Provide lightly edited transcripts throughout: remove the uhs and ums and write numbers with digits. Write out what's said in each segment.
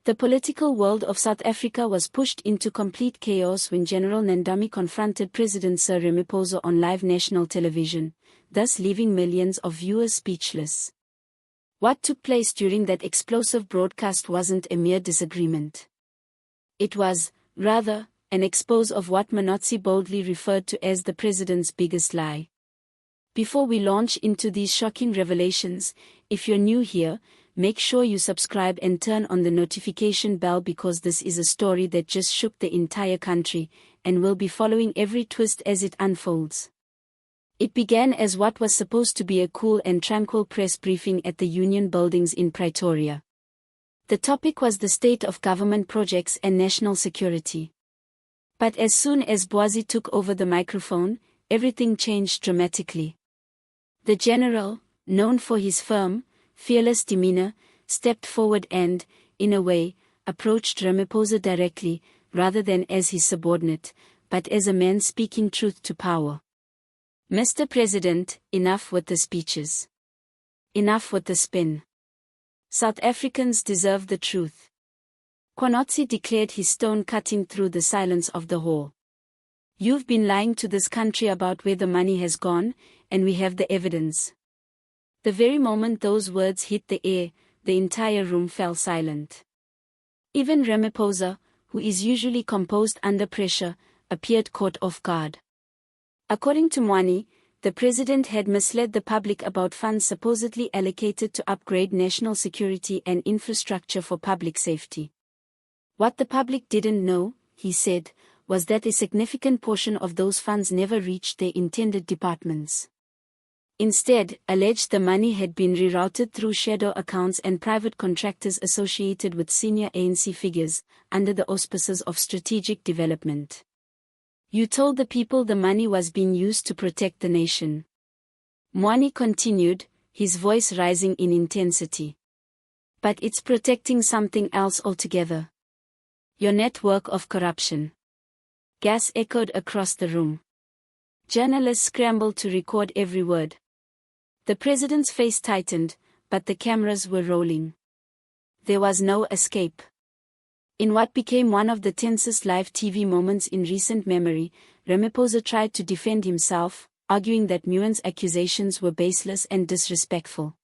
The political world of South Africa was pushed into complete chaos when General Nandami confronted President Cyril Ramaphosa on live national television, thus leaving millions of viewers speechless. What took place during that explosive broadcast wasn't a mere disagreement. It was, rather, an expose of what Mkhwanazi boldly referred to as the president's biggest lie. Before we launch into these shocking revelations, if you're new here, make sure you subscribe and turn on the notification bell because this is a story that just shook the entire country, and we'll be following every twist as it unfolds. It began as what was supposed to be a cool and tranquil press briefing at the Union Buildings in Pretoria. The topic was the state of government projects and national security. But as soon as Mkhwanazi took over the microphone, everything changed dramatically. The general, known for his firm, fearless demeanor, stepped forward and, in a way, approached Ramaphosa directly, rather than as his subordinate, but as a man speaking truth to power. Mr. President, enough with the speeches. Enough with the spin. South Africans deserve the truth. Mkhwanazi declared, his tone cutting through the silence of the hall. You've been lying to this country about where the money has gone, and we have the evidence. The very moment those words hit the air, the entire room fell silent. Even Ramaphosa, who is usually composed under pressure, appeared caught off guard. According to Mkhwanazi, the president had misled the public about funds supposedly allocated to upgrade national security and infrastructure for public safety. What the public didn't know, he said, was that a significant portion of those funds never reached their intended departments. Instead, alleged the money had been rerouted through shadow accounts and private contractors associated with senior ANC figures, under the auspices of strategic development. You told the people the money was being used to protect the nation. Mkhwanazi continued, his voice rising in intensity. But it's protecting something else altogether. Your network of corruption. Gas echoed across the room. Journalists scrambled to record every word. The president's face tightened, but the cameras were rolling. There was no escape. In what became one of the tensest live TV moments in recent memory, Ramaphosa tried to defend himself, arguing that Mkhwanazi's accusations were baseless and disrespectful.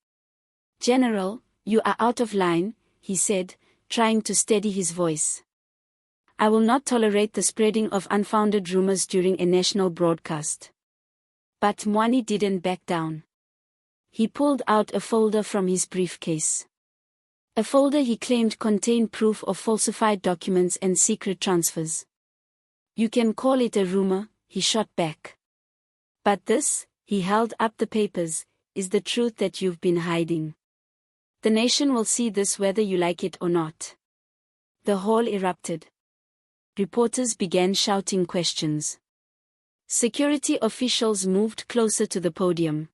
General, you are out of line, he said, trying to steady his voice. I will not tolerate the spreading of unfounded rumors during a national broadcast. But Mkhwanazi didn't back down. He pulled out a folder from his briefcase. A folder he claimed contained proof of falsified documents and secret transfers. You can call it a rumor, he shot back. But this, he held up the papers, is the truth that you've been hiding. The nation will see this whether you like it or not. The hall erupted. Reporters began shouting questions. Security officials moved closer to the podium.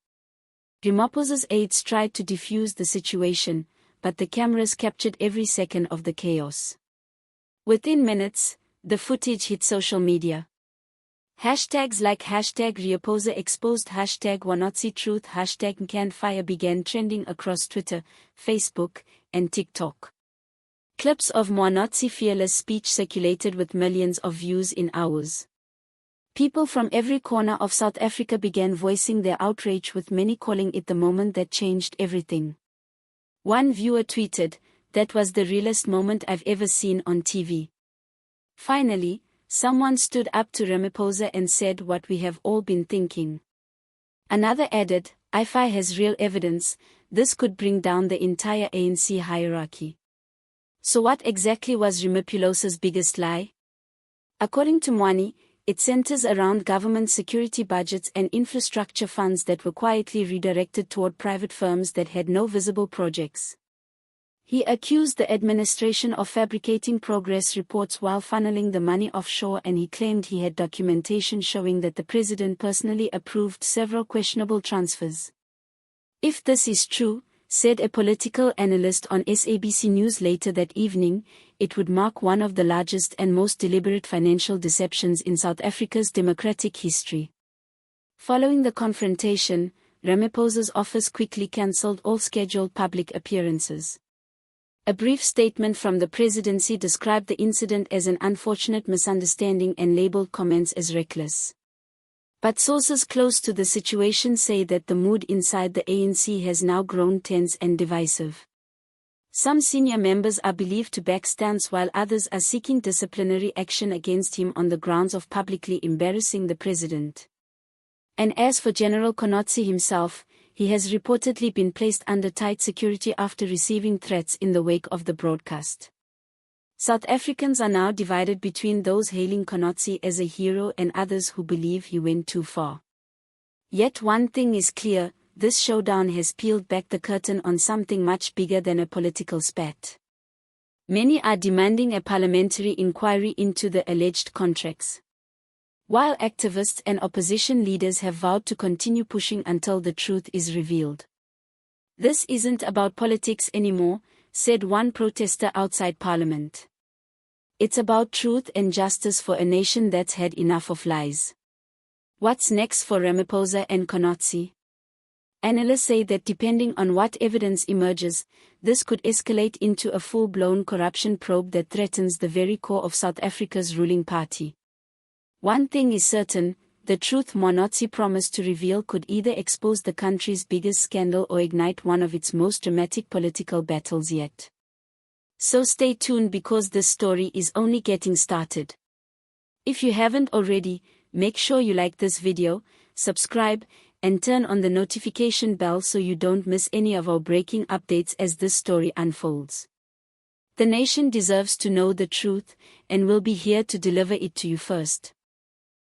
Ramaphosa's aides tried to defuse the situation, but the cameras captured every second of the chaos. Within minutes, the footage hit social media. Hashtags like #Ramaphosa exposed, #Mkhwanazi truth, #Mkhwanazi began trending across Twitter, Facebook, and TikTok. Clips of Mkhwanazi's fearless speech circulated with millions of views in hours. People from every corner of South Africa began voicing their outrage, with many calling it the moment that changed everything. One viewer tweeted, "That was the realest moment I've ever seen on TV." Finally, someone stood up to Ramaphosa and said what we have all been thinking. Another added, "If I has real evidence, this could bring down the entire ANC hierarchy." So what exactly was Ramaphosa's biggest lie? According to Mkhwanazi, it centers around government security budgets and infrastructure funds that were quietly redirected toward private firms that had no visible projects. He accused the administration of fabricating progress reports while funneling the money offshore, and he claimed he had documentation showing that the president personally approved several questionable transfers. If this is true, said a political analyst on SABC News later that evening, it would mark one of the largest and most deliberate financial deceptions in South Africa's democratic history. Following the confrontation, Ramaphosa's office quickly cancelled all scheduled public appearances. A brief statement from the presidency described the incident as an unfortunate misunderstanding and labeled comments as reckless. But sources close to the situation say that the mood inside the ANC has now grown tense and divisive. Some senior members are believed to back stance while others are seeking disciplinary action against him on the grounds of publicly embarrassing the president. And as for General Mkhwanazi himself, he has reportedly been placed under tight security after receiving threats in the wake of the broadcast. South Africans are now divided between those hailing Mkhwanazi as a hero and others who believe he went too far. Yet one thing is clear, this showdown has peeled back the curtain on something much bigger than a political spat. Many are demanding a parliamentary inquiry into the alleged contracts, while activists and opposition leaders have vowed to continue pushing until the truth is revealed. This isn't about politics anymore, said one protester outside Parliament. It's about truth and justice for a nation that's had enough of lies. What's next for Ramaphosa and Mkhwanazi? Analysts say that depending on what evidence emerges, this could escalate into a full-blown corruption probe that threatens the very core of South Africa's ruling party. One thing is certain, the truth Mkhwanazi promised to reveal could either expose the country's biggest scandal or ignite one of its most dramatic political battles yet. So stay tuned because this story is only getting started. If you haven't already, make sure you like this video, subscribe, and turn on the notification bell so you don't miss any of our breaking updates as this story unfolds. The nation deserves to know the truth, and we'll be here to deliver it to you first.